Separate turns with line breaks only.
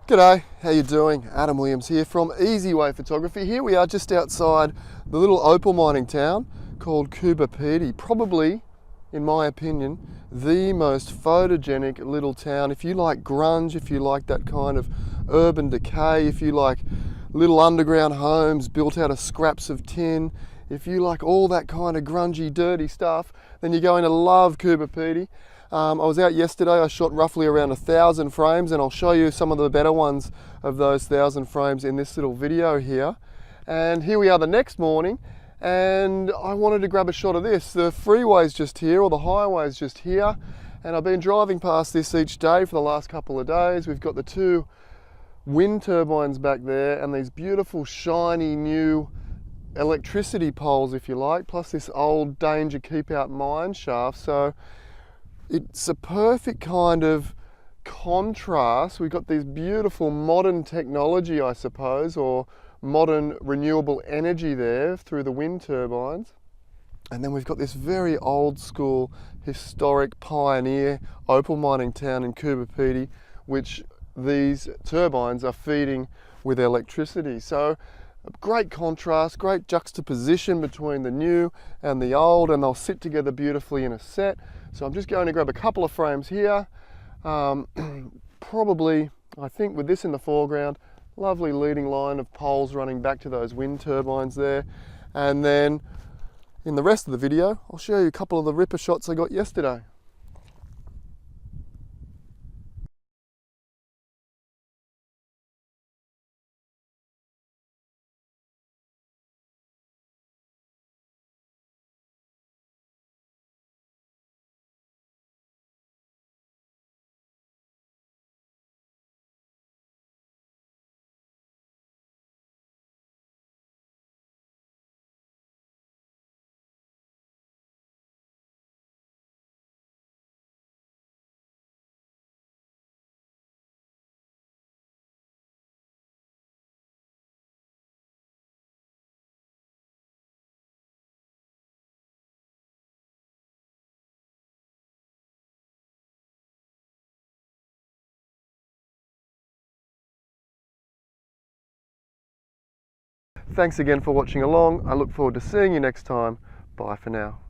G'day, how you doing? Adam Williams here from Easy Way Photography. Here we are just outside the little opal mining town called Coober Pedy. Probably, in my opinion, the most photogenic little town. If you like grunge, if you like that kind of urban decay, if you like little underground homes built out of scraps of tin, if you like all that kind of grungy, dirty stuff, then you're going to love Coober Pedy. I was out yesterday. I shot roughly around 1,000 frames, and I'll show you some of the better ones of those 1,000 frames in this little video here. And here we are the next morning, and I wanted to grab a shot of this. The freeway's just here, or the highway's just here, and I've been driving past this each day for the last couple of days. We've got the two wind turbines back there, and these beautiful shiny new electricity poles, if you like, plus this old danger keep out mine shaft. So it's a perfect kind of contrast. We've got these beautiful modern technology, I suppose, or modern renewable energy there through the wind turbines. And then we've got this very old school, historic pioneer opal mining town in Coober Pedy, which these turbines are feeding with electricity. So great contrast, great juxtaposition between the new and the old, and they'll sit together beautifully in a set. So I'm just going to grab a couple of frames here. Probably, I think with this in the foreground, lovely leading line of poles running back to those wind turbines there. And then in the rest of the video, I'll show you a couple of the ripper shots I got yesterday. Thanks again for watching along. I look forward to seeing you next time. Bye for now.